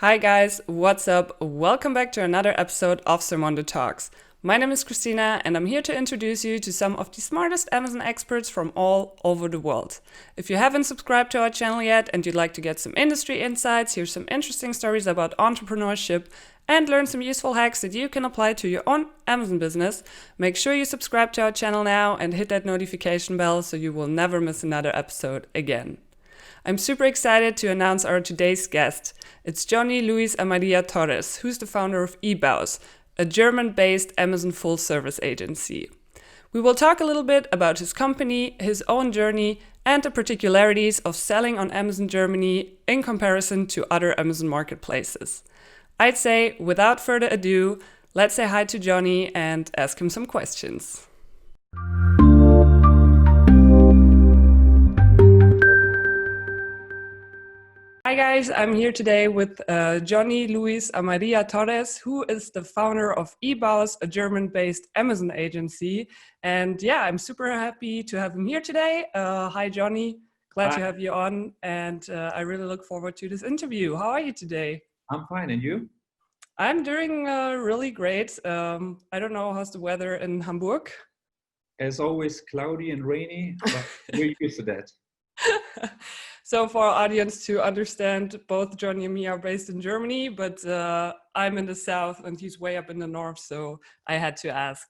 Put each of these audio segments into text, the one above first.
Hi guys, what's up? Welcome back to another episode of Sermondo Talks. My name is Christina and I'm here to introduce you to some of the smartest Amazon experts from all over the world. If you haven't subscribed to our channel yet and you'd like to get some industry insights, hear some interesting stories about entrepreneurship, and learn some useful hacks that you can apply to your own Amazon business, make sure you subscribe to our channel now and hit that notification bell so you will never miss another episode again. I'm super excited to announce our today's guest. It's Jhonny Luis Amarilla Torres, who's the founder of E-BAUS, a German-based Amazon full-service agency. We will talk a little bit about his company, his own journey, and the particularities of selling on Amazon Germany in comparison to other Amazon marketplaces. I'd say, without further ado, let's say hi to Jhonny and ask him some questions. Hi guys, I'm here today with Jhonny Luis Amarilla Torres, who is the founder of E-BAUS, a German-based Amazon agency. And yeah, I'm super happy to have him here today. Hi Jhonny, glad to have you on, and I really look forward to this interview. How are you today? I'm fine, and you? I'm doing really great. I don't know, how's the weather in Hamburg? As always, cloudy and rainy, but we're used to that. So for our audience to understand, both Jhonny and me are based in Germany, but I'm in the south and he's way up in the north, so I had to ask.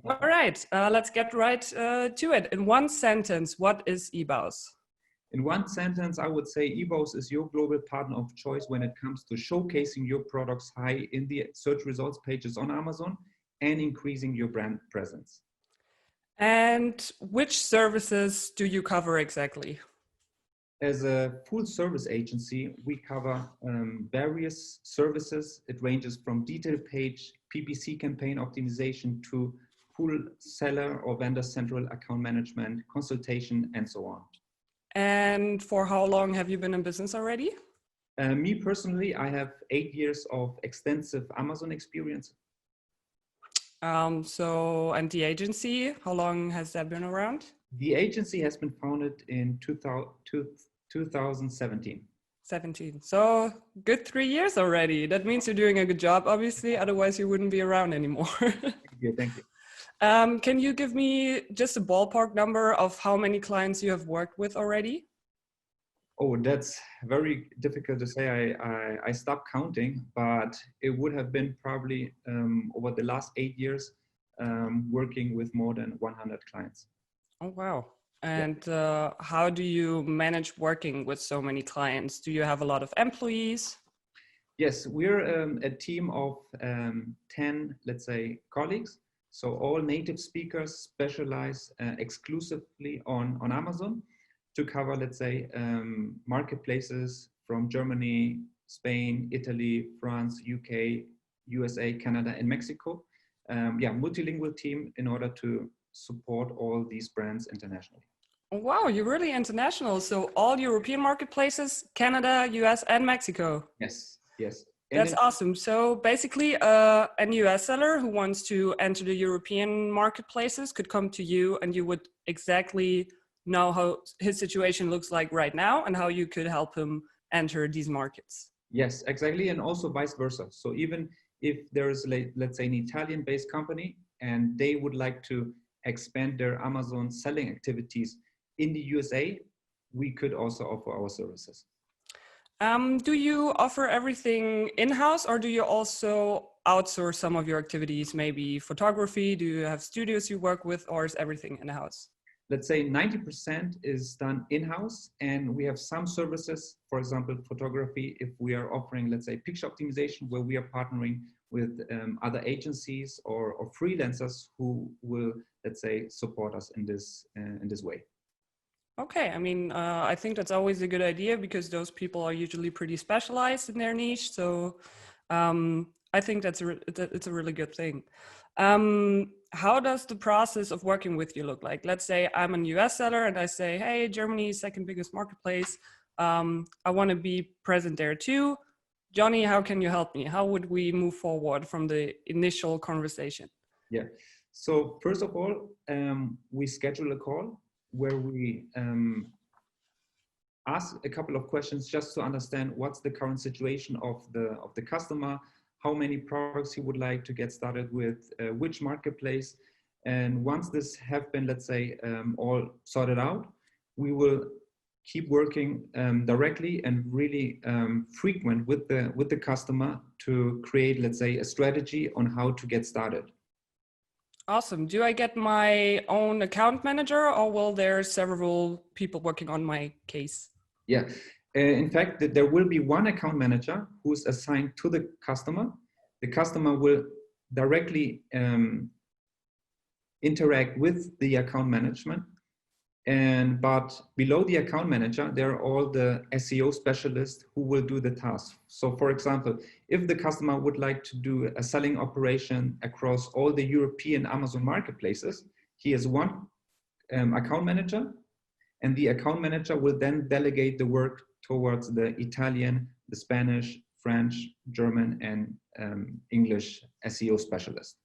All right, let's get right to it. In one sentence, what is E-BAUS? In one sentence, I would say E-BAUS is your global partner of choice when it comes to showcasing your products high in the search results pages on Amazon and increasing your brand presence. And which services do you cover exactly? As a full service agency, we cover various services. It ranges from detail page, PPC campaign optimization to full seller or vendor central account management, consultation, and so on. And for how long have you been in business already? Me personally, I have 8 years of extensive Amazon experience. And the agency, how long has that been around? The agency has been founded in 2017. 17. So good 3 years already. That means you're doing a good job, obviously. Otherwise, you wouldn't be around anymore. Thank you. Can you give me just a ballpark number of how many clients you have worked with already? Oh, that's very difficult to say. I stopped counting, but it would have been probably over the last 8 years working with more than 100 clients. Oh, wow. And how do you manage working with so many clients? Do you have a lot of employees? Yes, we're a team of 10, let's say, colleagues. So all native speakers specialize exclusively on Amazon to cover, let's say, marketplaces from Germany, Spain, Italy, France, UK, USA, Canada, and Mexico. Multilingual team in order to support all these brands internationally. Wow, you're really international. So all European marketplaces, Canada, US, and Mexico. Yes. That's awesome. So basically, a US seller who wants to enter the European marketplaces could come to you and you would exactly know how his situation looks like right now and how you could help him enter these markets. Yes, exactly. And also vice versa. So even if there is, let's say, an Italian-based company and they would like to expand their Amazon selling activities in the USA, we could also offer our services. Do you offer everything in-house or do you also outsource some of your activities, maybe photography? Do you have studios you work with, or is everything in-house? Let's say 90% is done in-house, and we have some services, for example, photography, if we are offering, let's say, picture optimization, where we are partnering with other agencies or freelancers who will, let's say, support us in this way. Okay, I mean, I think that's always a good idea because those people are usually pretty specialized in their niche. So I think it's a really good thing. How does the process of working with you look like? Let's say I'm a US seller and I say, hey, Germany's second biggest marketplace. I want to be present there too. Jhonny, how can you help me? How would we move forward from the initial conversation? Yeah, so first of all, we schedule a call where ask a couple of questions just to understand what's the current situation of the customer, how many products he would like to get started with, which marketplace. And once this have been, let's say, all sorted out, we will keep working directly and really frequent with the customer to create, let's say, a strategy on how to get started. Awesome. Do I get my own account manager, or will there several people working on my case? Yeah, in fact, there will be one account manager who's assigned to the customer. The customer will directly interact with the account management. But below the account manager, there are all the SEO specialists who will do the task. So for example, if the customer would like to do a selling operation across all the European Amazon marketplaces, he has one account manager, and the account manager will then delegate the work towards the Italian, the Spanish, French, German, and English SEO specialists.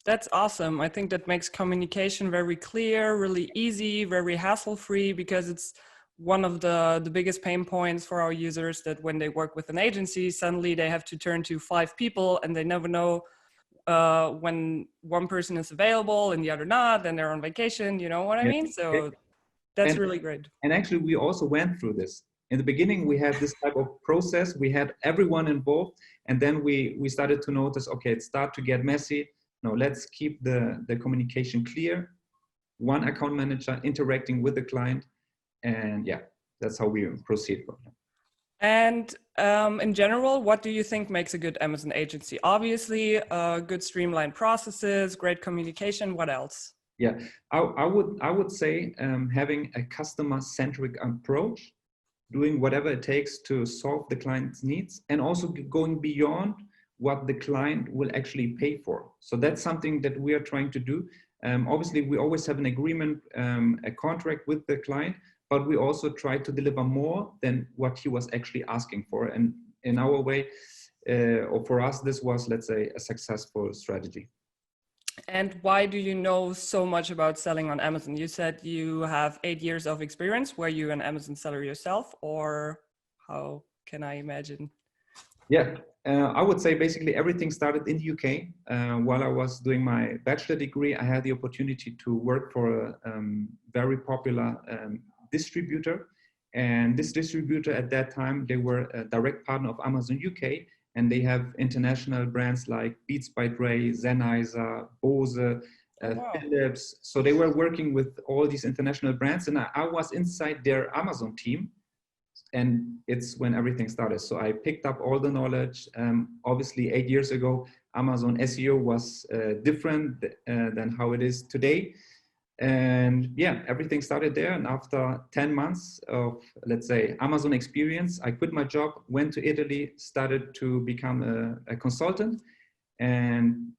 That's awesome. I think that makes communication very clear, really easy, very hassle-free, because it's one of the biggest pain points for our users, that when they work with an agency, suddenly they have to turn to 5 people and they never know when one person is available and the other not, and they're on vacation, you know what I mean? So that's really great. And actually, we also went through this. In the beginning, we had this type of process. We had everyone involved, and then we started to notice, okay, it started to get messy. No, let's keep the communication clear. One account manager interacting with the client. And yeah, that's how we proceed. And in general, what do you think makes a good Amazon agency? Obviously, good streamlined processes, great communication. What else? Yeah, I would say having a customer-centric approach, doing whatever it takes to solve the client's needs, and also going beyond what the client will actually pay for. So that's something that we are trying to do. Obviously, we always have an agreement, a contract with the client, but we also try to deliver more than what he was actually asking for. And in our way, or for us, this was, let's say, a successful strategy. And why do you know so much about selling on Amazon? You said you have 8 years of experience. Were you an Amazon seller yourself, or how can I imagine? Yeah, I would say basically everything started in the UK. While I was doing my bachelor degree, I had the opportunity to work for a very popular distributor. And this distributor at that time, they were a direct partner of Amazon UK, and they have international brands like Beats by Dre, Sennheiser, Bose, Philips. So they were working with all these international brands, and I was inside their Amazon team. And it's when everything started. So I picked up all the knowledge. Obviously, 8 years ago, Amazon SEO was different than how it is today. And yeah, everything started there. And after 10 months of, let's say, Amazon experience, I quit my job, went to Italy, started to become a consultant. And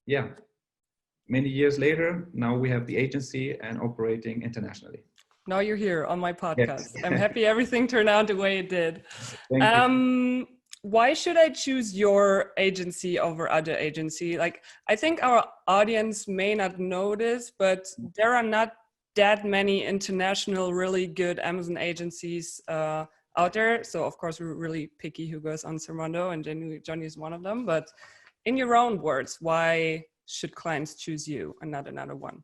yeah, many years later, now we have the agency and operating internationally. Now you're here on my podcast. Yes. I'm happy everything turned out the way it did. Thank you. Why should I choose your agency over other agency? Like, I think our audience may not know this, but there are not that many international, really good Amazon agencies out there. So of course, we're really picky who goes on Sermondo, and Jhonny is one of them. But in your own words, why should clients choose you and not another one?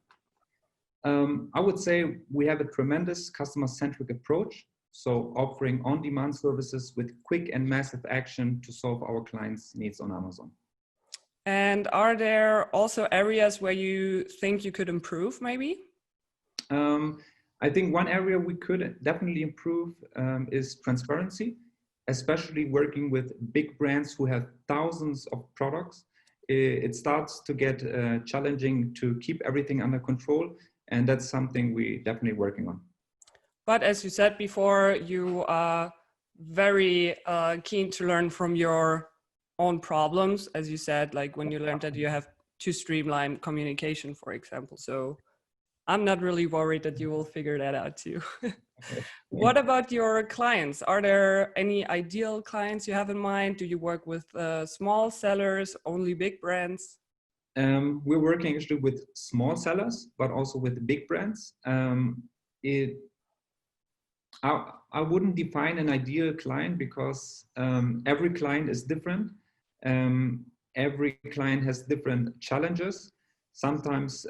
I would say we have a tremendous customer-centric approach. So offering on-demand services with quick and massive action to solve our clients' needs on Amazon. And are there also areas where you think you could improve maybe? I think one area we could definitely improve is transparency, especially working with big brands who have thousands of products. It starts to get challenging to keep everything under control. And that's something we're definitely working on. But as you said before, you are very keen to learn from your own problems, as you said, like when you learned that you have to streamline communication, for example. So I'm not really worried that you will figure that out too. Okay. What about your clients? Are there any ideal clients you have in mind? Do you work with small sellers, only big brands? We're working actually with small sellers, but also with big brands. I wouldn't define an ideal client because every client is different. Every client has different challenges. Sometimes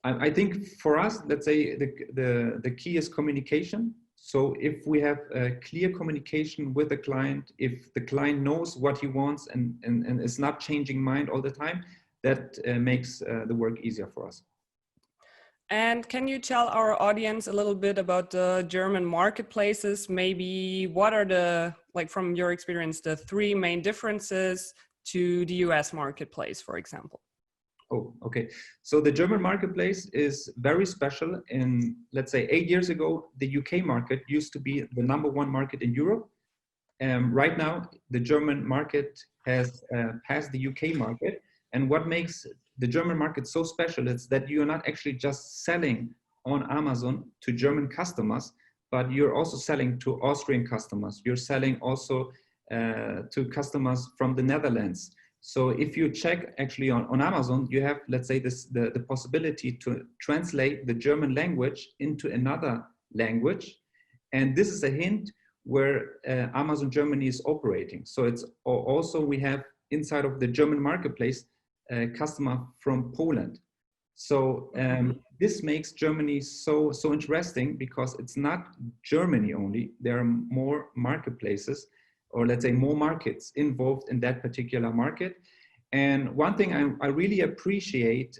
I think for us, let's say the key is communication. So if we have a clear communication with the client, if the client knows what he wants and is not changing mind all the time, that makes the work easier for us. And can you tell our audience a little bit about the German marketplaces? Maybe what are the, like from your experience, the three main differences to the US marketplace, for example? Oh, okay. So the German marketplace is very special. In, let's say, 8 years ago, the UK market used to be the #1 market in Europe. Right now, the German market has passed the UK market. And what makes the German market so special is that you're not actually just selling on Amazon to German customers, but you're also selling to Austrian customers. You're selling also to customers from the Netherlands. So if you check actually on Amazon, you have, let's say, the possibility to translate the German language into another language. And this is a hint where Amazon Germany is operating. So it's also, we have inside of the German marketplace, a customer from Poland. So this makes Germany so interesting because it's not Germany only. There are more marketplaces, or let's say more markets involved in that particular market. And one thing I really appreciate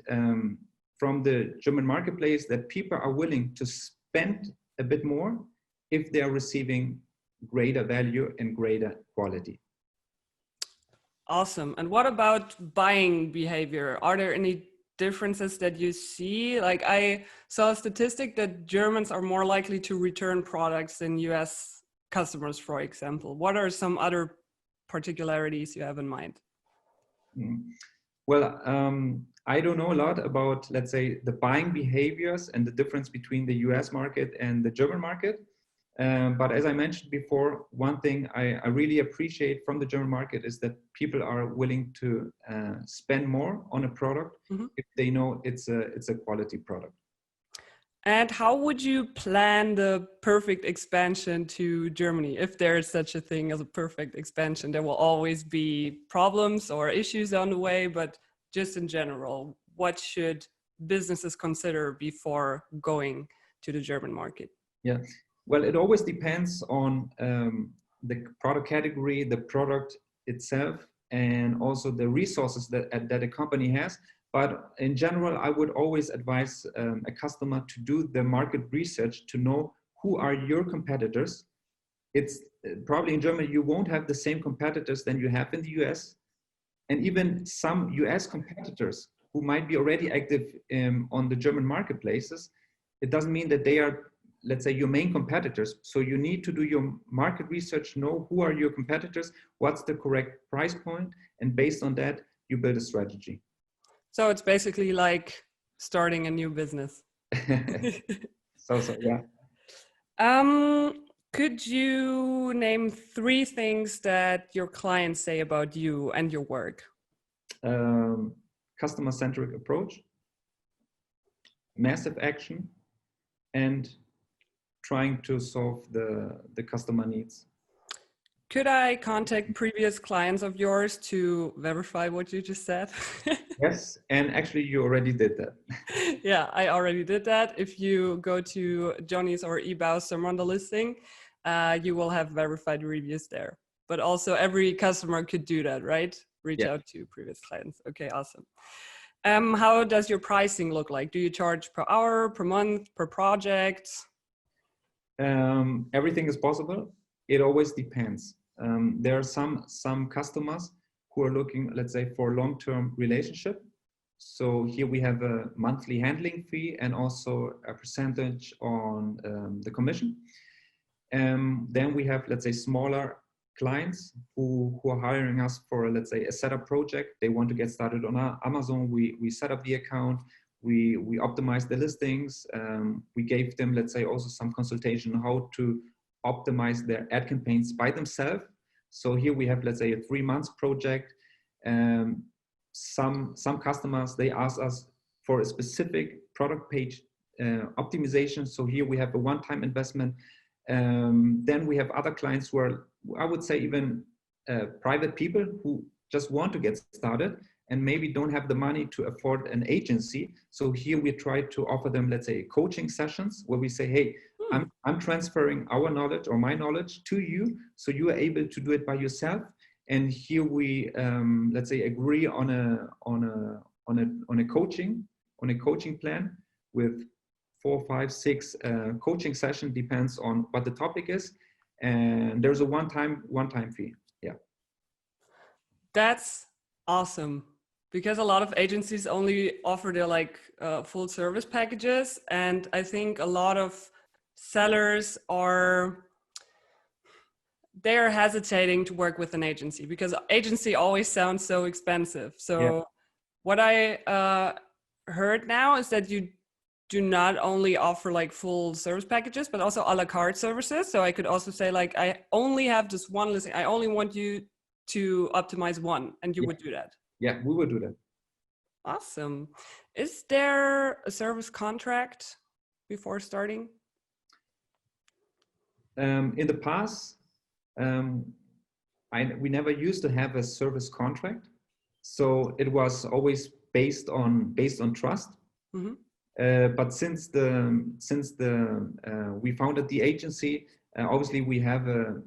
from the German marketplace, that people are willing to spend a bit more if they are receiving greater value and greater quality. Awesome. And what about buying behavior? Are there any differences that you see? Like I saw a statistic that Germans are more likely to return products than US customers, for example. What are some other particularities you have in mind? Well, I don't know a lot about, let's say, the buying behaviors and the difference between the US market and the German market. But as I mentioned before, one thing I really appreciate from the German market is that people are willing to spend more on a product if they know it's a quality product. And how would you plan the perfect expansion to Germany? If there is such a thing as a perfect expansion, there will always be problems or issues on the way, but just in general, what should businesses consider before going to the German market? Yeah, well, it always depends on the product category, the product itself, and also the resources that a company has. But in general, I would always advise a customer to do the market research to know who are your competitors. It's probably in Germany, you won't have the same competitors than you have in the US. And even some US competitors who might be already active on the German marketplaces, it doesn't mean that they are, let's say, your main competitors. So you need to do your market research, know who are your competitors, what's the correct price point, and based on that, you build a strategy. So it's basically like starting a new business. So yeah. Could you name 3 things that your clients say about you and your work? Customer-centric approach, massive action, and trying to solve the customer needs. Could I contact previous clients of yours to verify what you just said? Yes, and actually you already did that. Yeah, I already did that. If you go to Jhonny's or E-BAUS Sermondo listing, you will have verified reviews there. But also every customer could do that, right? Reach out to previous clients. Okay, awesome. How does your pricing look like? Do you charge per hour, per month, per project? Everything is possible. It always depends. There are some customers who are looking, let's say, for a long-term relationship. So here we have a monthly handling fee and also a percentage on the commission. Then we have, let's say, smaller clients who are hiring us for, let's say, a setup project. They want to get started on Amazon. We set up the account. We optimize the listings. We gave them, let's say, also some consultation on how to optimize their ad campaigns by themselves. So here we have, let's say, a 3-month project. Some customers, they ask us for a specific product page optimization. So here we have a one-time investment. Then we have other clients who are, I would say, even private people who just want to get started and maybe don't have the money to afford an agency. So here we try to offer them, let's say, coaching sessions where we say, hey, I'm transferring our knowledge or my knowledge to you, so you are able to do it by yourself. And here we, let's say, agree on a coaching plan with 4, 5, 6 coaching session, depends on what the topic is, and there's a one-time fee. Yeah, That's awesome, because a lot of agencies only offer their like full service packages, and I think a lot of sellers they're hesitating to work with an agency because agency always sounds so expensive. So yeah, what I heard now is that you do not only offer like full service packages, but also a la carte services. So I could also say like, I only have this one listing. I only want you to optimize one, and you would do that. Yeah, we will do that. Awesome. Is there a service contract before starting? In the past, we never used to have a service contract, so it was always based on trust. Mm-hmm. But since we founded the agency, obviously we have a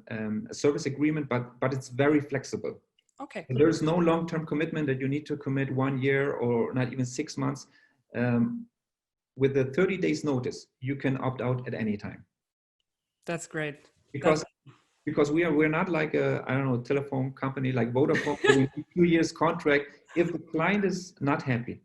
service agreement, but it's very flexible. Okay. There's no long-term commitment that you need to commit 1 year or not even 6 months. With the 30 days notice, you can opt out at any time. That's great. Because we're not like a, I don't know, telephone company like Vodafone, where we do 2 years contract. If the client is not happy,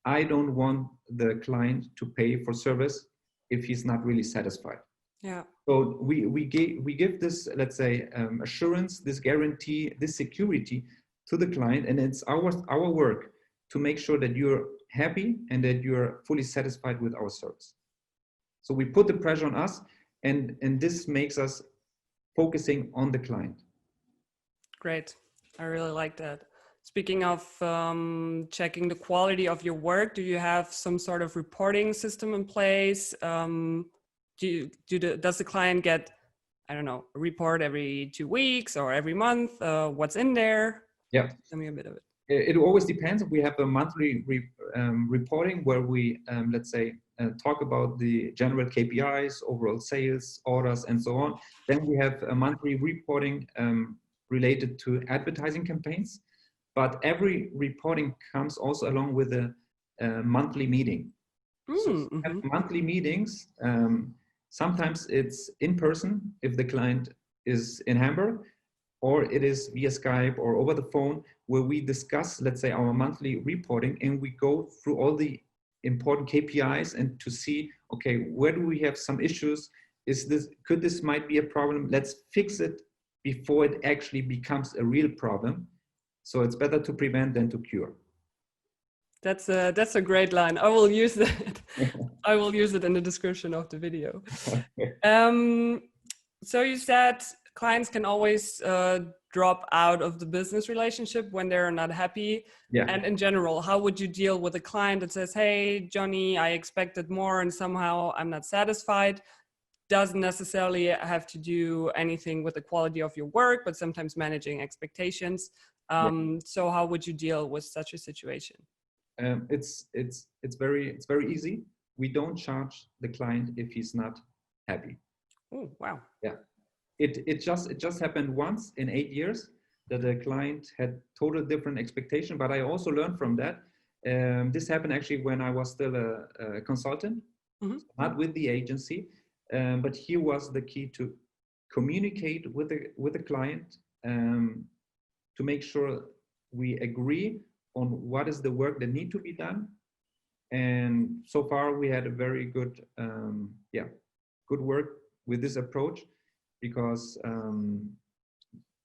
I don't want the client to pay for service if he's not really satisfied. Yeah. So we give this, let's say, assurance, this guarantee, this security to the client, and it's our work to make sure that you're happy and that you're fully satisfied with our service. So we put the pressure on us, and this makes us focusing on the client. Great. I really like that. Speaking of checking the quality of your work, do you have some sort of reporting system in place? Does the client get, I don't know, a report every 2 weeks or every month? What's in there? Yeah. Tell me a bit of it. It always depends. We have a monthly reporting where we, let's say, talk about the general KPIs, overall sales, orders, and so on. Then we have a monthly reporting related to advertising campaigns. But every reporting comes also along with a monthly meeting. So we have monthly meetings. Sometimes it's in person if the client is in Hamburg, or it is via Skype or over the phone, where we discuss, let's say, our monthly reporting, and we go through all the important KPIs and to see, okay, where do we have some issues? Could this might be a problem? Let's fix it before it actually becomes a real problem. So it's better to prevent than to cure. That's a great line. I will use that. I will use it in the description of the video. So you said clients can always drop out of the business relationship when they're not happy. Yeah. And in general, how would you deal with a client that says, hey, Jhonny, I expected more and somehow I'm not satisfied? Doesn't necessarily have to do anything with the quality of your work, but sometimes managing expectations. So how would you deal with such a situation? It's very easy. We don't charge the client if he's not happy. Oh, wow. Yeah. It just happened once in 8 years that a client had total different expectation, but I also learned from that. This happened actually when I was still a consultant, not with the agency, but here was the key to communicate with the client, to make sure we agree on what is the work that need to be done. And so far we had a very good work with this approach, because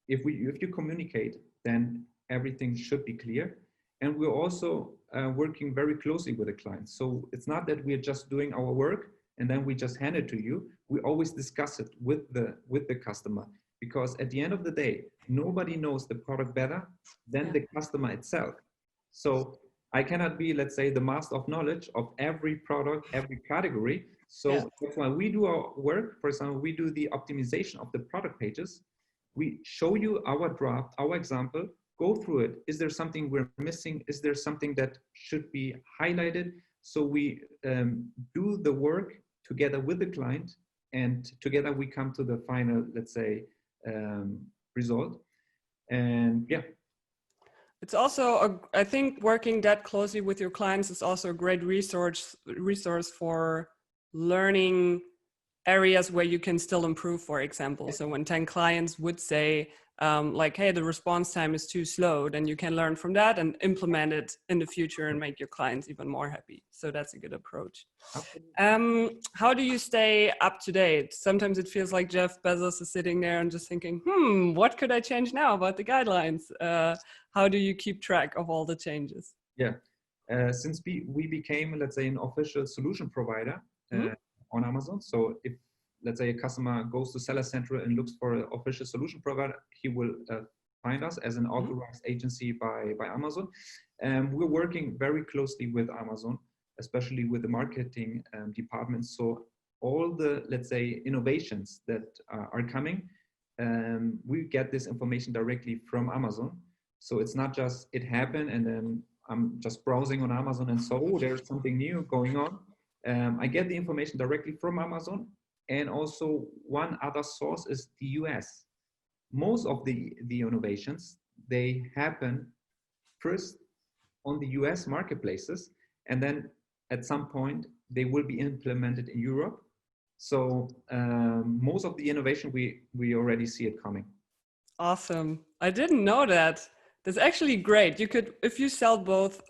if you communicate, then everything should be clear. And we're also working very closely with the client. So it's not that we're just doing our work and then we just hand it to you. We always discuss it with the customer, because at the end of the day, nobody knows the product better than the customer itself. So I cannot be, let's say, the master of knowledge of every product, every category. Yeah. So that's why we do our work. For example, we do the optimization of the product pages. We show you our draft, our example, go through it. Is there something we're missing? Is there something that should be highlighted? So we do the work together with the client, and together we come to the final, let's say, result. And yeah. It's also, I think working that closely with your clients is also a great resource for learning areas where you can still improve, for example. So when 10 clients would say, like, hey, the response time is too slow, then you can learn from that and implement it in the future and make your clients even more happy. So that's a good approach. How do you stay up to date? Sometimes it feels like Jeff Bezos is sitting there and just thinking, what could I change now about the guidelines? How do you keep track of all the changes? Yeah, since we became, let's say, an official solution provider on Amazon. So if, let's say, a customer goes to Seller Central and looks for an official solution provider, he will find us as an authorized agency by Amazon. We're working very closely with Amazon, especially with the marketing department. So all the, let's say, innovations that are coming, we get this information directly from Amazon. So it's not just it happened and then I'm just browsing on Amazon and so, oh, there's something new going on. I get the information directly from Amazon. And also one other source is the US. Most of the innovations, they happen first on the US marketplaces, and then at some point they will be implemented in Europe. So most of the innovation, we already see it coming. Awesome. I didn't know that. That's actually great. You could, if you sell both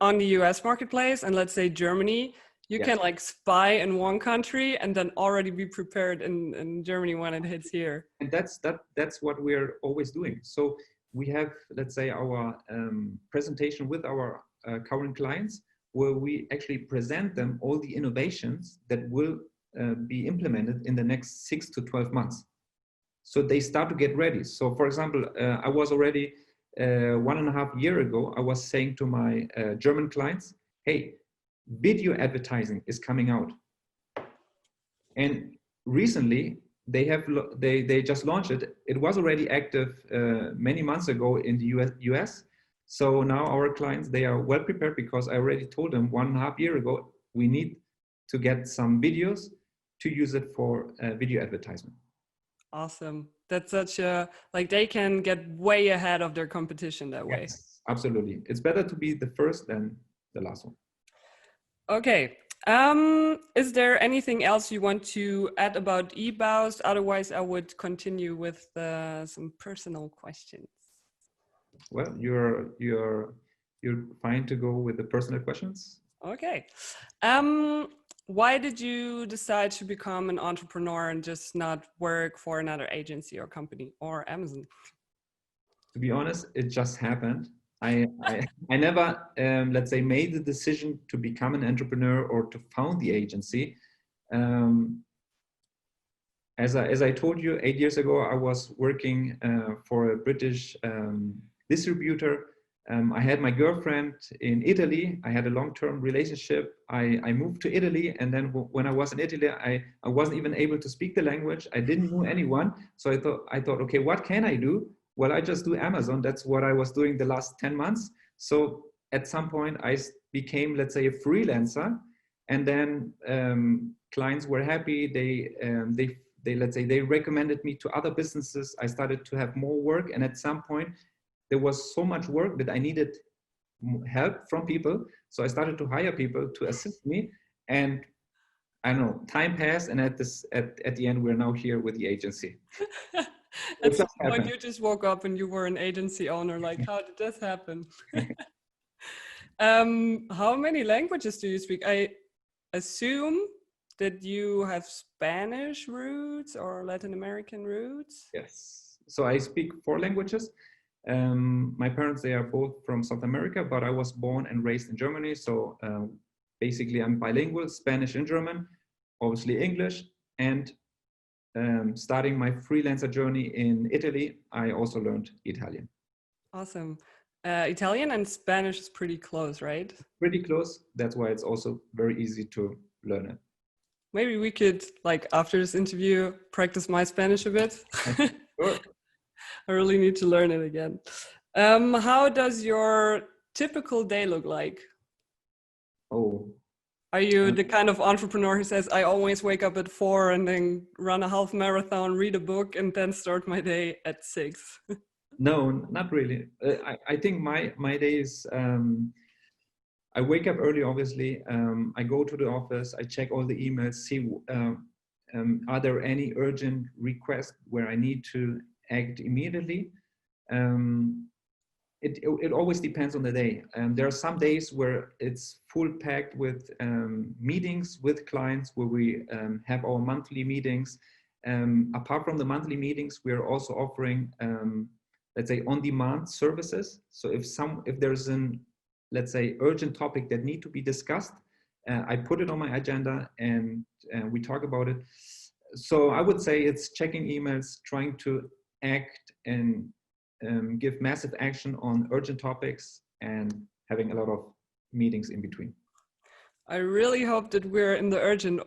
on the US marketplace and let's say Germany, you can like spy in one country and then already be prepared in Germany when it hits here. And that's what we're always doing. So we have, let's say, our presentation with our current clients, where we actually present them all the innovations that will be implemented in the next 6 to 12 months. So they start to get ready. So for example, I was already 1.5 years ago, I was saying to my German clients, hey, video advertising is coming out. And recently they just launched it. It was already active many months ago in the US. So now our clients, they are well prepared, because I already told them 1.5 years ago, we need to get some videos to use it for video advertisement. Awesome. That's such a, like, they can get way ahead of their competition that way. Yes, absolutely. It's better to be the first than the last one. Okay. Is there anything else you want to add about E-BAUS? Otherwise, I would continue with some personal questions. Well, you're fine to go with the personal questions. Okay. Why did you decide to become an entrepreneur and just not work for another agency or company or Amazon? To be honest, it just happened. I never, let's say, made the decision to become an entrepreneur or to found the agency. As I told you, 8 years ago, I was working for a British distributor. I had my girlfriend in Italy. I had a long-term relationship. I moved to Italy, and then when I was in Italy, I wasn't even able to speak the language. I didn't know anyone. So I thought, okay, what can I do? Well, I just do Amazon. That's what I was doing the last 10 months. So at some point I became, let's say, a freelancer, and then clients were happy. They let's say, they recommended me to other businesses. I started to have more work. And at some point there was so much work that I needed help from people. So I started to hire people to assist me. And I don't know, time passed. And at the end, we're now here with the agency. At some point you just woke up and you were an agency owner. Like, how did this happen? How many languages do you speak? I assume that you have Spanish roots or Latin American roots? Yes. So I speak 4 languages. My parents, they are both from South America, but I was born and raised in Germany. So basically I'm bilingual, Spanish and German, obviously English. And starting my freelancer journey in Italy, I also learned Italian. Awesome. Italian and Spanish is pretty close, right? Pretty close. That's why it's also very easy to learn it. Maybe we could, like, after this interview, practice my Spanish a bit. Sure. I really need to learn it again. How does your typical day look like? Oh, Are you the kind of entrepreneur who says, I always wake up at 4 and then run a half marathon, read a book, and then start my day at 6? no, not really. I think my day is, I wake up early, obviously. I go to the office, I check all the emails, see are there any urgent requests where I need to act immediately. It always depends on the day. There are some days where it's full packed with meetings with clients where we have our monthly meetings. Apart from the monthly meetings, we are also offering, let's say, on-demand services. So if there's an, let's say, urgent topic that need to be discussed, I put it on my agenda and we talk about it. So I would say it's checking emails, trying to act and give massive action on urgent topics and having a lot of meetings in between. I really hope that we're in the urgent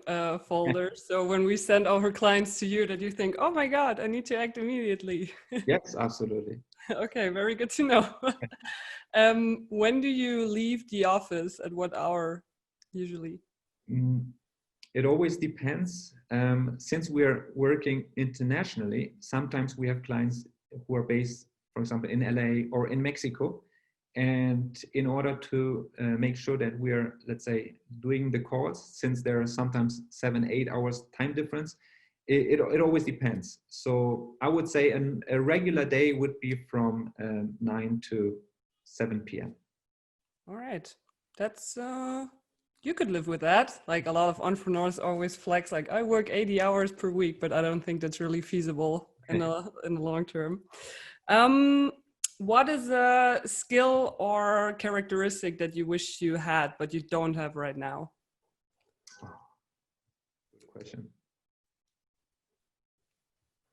folder. So when we send our clients to you, that you think, oh my God, I need to act immediately. Yes, absolutely. Okay, very good to know. When do you leave the office? At what hour usually? It always depends. Since we're working internationally, sometimes we have clients who are based, for example, in LA or in Mexico. And in order to make sure that we're, let's say, doing the calls, since there are sometimes 7-8 hours time difference, it always depends. So I would say a regular day would be from 9 to 7 p.m. All right. That's, you could live with that. Like a lot of entrepreneurs always flex, like I work 80 hours per week, but I don't think that's really feasible in the long term. What is a skill or characteristic that you wish you had, but you don't have right now? Good question.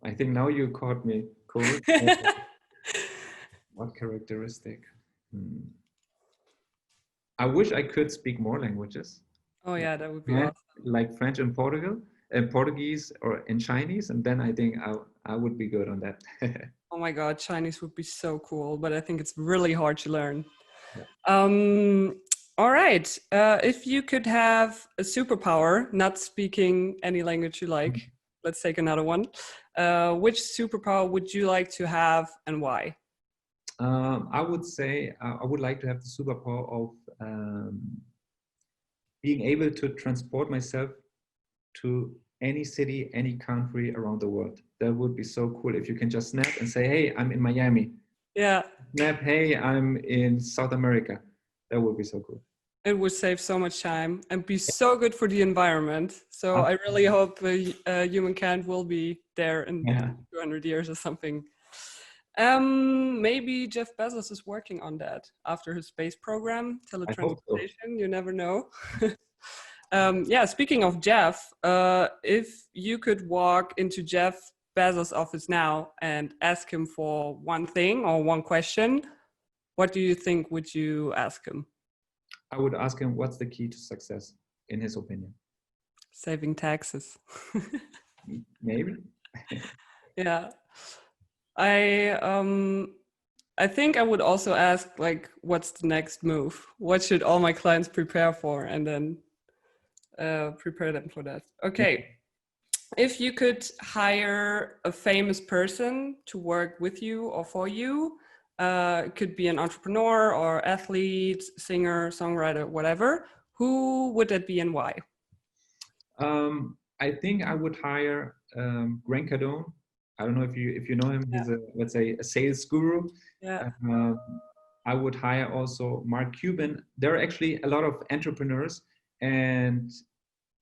I think now you caught me cold. What characteristic? I wish I could speak more languages. Oh yeah, that would be awesome. Like French and Portuguese or in Chinese, and then I think I would be good on that. Oh my God, Chinese would be so cool, but I think it's really hard to learn. Yeah. All right. If you could have a superpower, not speaking any language you like, let's take another one. Which superpower would you like to have and why? I would say I would like to have the superpower of being able to transport myself to any city, any country around the world. That would be so cool if you can just snap and say, hey, I'm in Miami. Yeah. Snap, hey, I'm in South America. That would be so cool. It would save so much time and be so good for the environment. So I really hope humankind will be there in 200 years or something. Maybe Jeff Bezos is working on that after his space program, teletransportation. You never know. Yeah, speaking of Jeff, if you could walk into Jeff Bezos' office now and ask him for one thing or one question, what do you think would you ask him? I would ask him what's the key to success, in his opinion. Saving taxes. Maybe. Yeah. I think I would also ask, like, what's the next move? What should all my clients prepare for? And then prepare them for that. Okay. If you could hire a famous person to work with you or for you, it could be an entrepreneur or athlete, singer, songwriter, whatever. Who would that be and why? I think I would hire Grant Cardone. I don't know if you know him. He's let's say a sales guru. Yeah. I would hire also Mark Cuban. There are actually a lot of entrepreneurs, and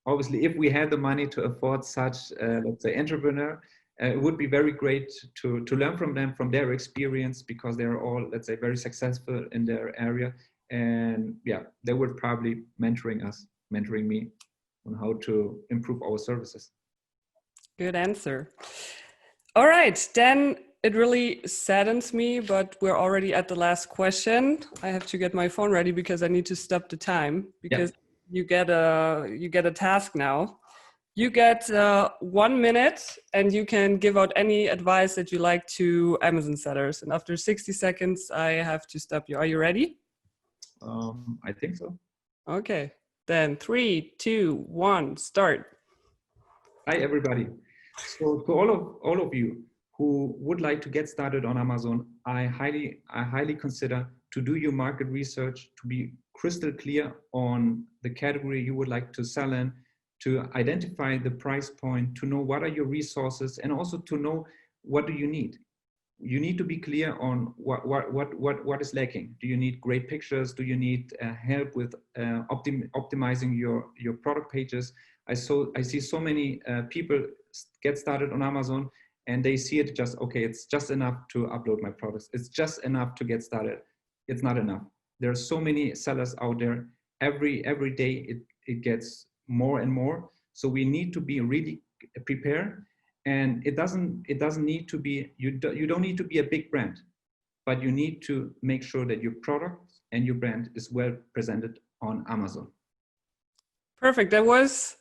obviously, if we had the money to afford such, let's say, entrepreneur, it would be very great to learn from them, from their experience, because they're all, let's say, very successful in their area. And yeah, they would probably mentoring me on how to improve our services. Good answer. All right, then it really saddens me, but we're already at the last question. I have to get my phone ready because I need to stop the time because you get a task now. You get 1 minute and you can give out any advice that you like to Amazon sellers. And after 60 seconds, I have to stop you. Are you ready? I think so. Okay, then 3, 2, 1, start. Hi, everybody. So to all of you who would like to get started on Amazon, I highly consider to do your market research, to be crystal clear on the category you would like to sell in, to identify the price point, to know what are your resources, and also to know what do you need. You need to be clear on what is lacking. Do you need great pictures? Do you need help with optimizing your product pages? I see so many people get started on Amazon and they see it just, okay, it's just enough to upload my products. It's just enough to get started. It's not enough. There are so many sellers out there. Every day it gets more and more. So we need to be really prepared. And it doesn't need to be, you don't need to be a big brand, but you need to make sure that your product and your brand is well presented on Amazon. Perfect. That was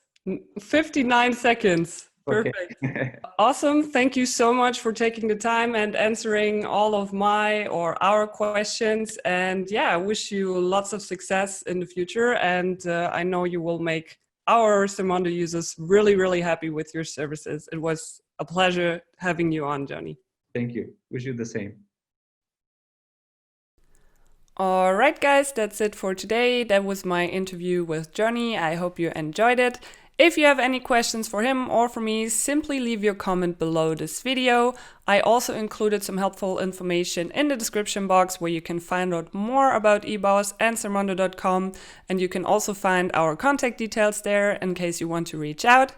59 seconds. Perfect. Okay. Awesome. Thank you so much for taking the time and answering all of my or our questions. And yeah, I wish you lots of success in the future. And I know you will make our Sermondo users really, really happy with your services. It was a pleasure having you on, Jhonny. Thank you. Wish you the same. All right, guys, that's it for today. That was my interview with Jhonny. I hope you enjoyed it. If you have any questions for him or for me, simply leave your comment below this video. I also included some helpful information in the description box where you can find out more about E-BAUS and Sermondo.com, and you can also find our contact details there in case you want to reach out.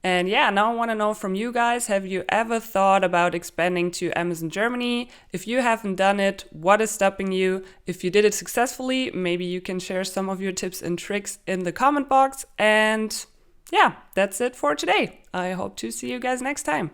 And yeah, now I want to know from you guys, have you ever thought about expanding to Amazon Germany? If you haven't done it, what is stopping you? If you did it successfully, maybe you can share some of your tips and tricks in the comment box. And yeah, that's it for today. I hope to see you guys next time.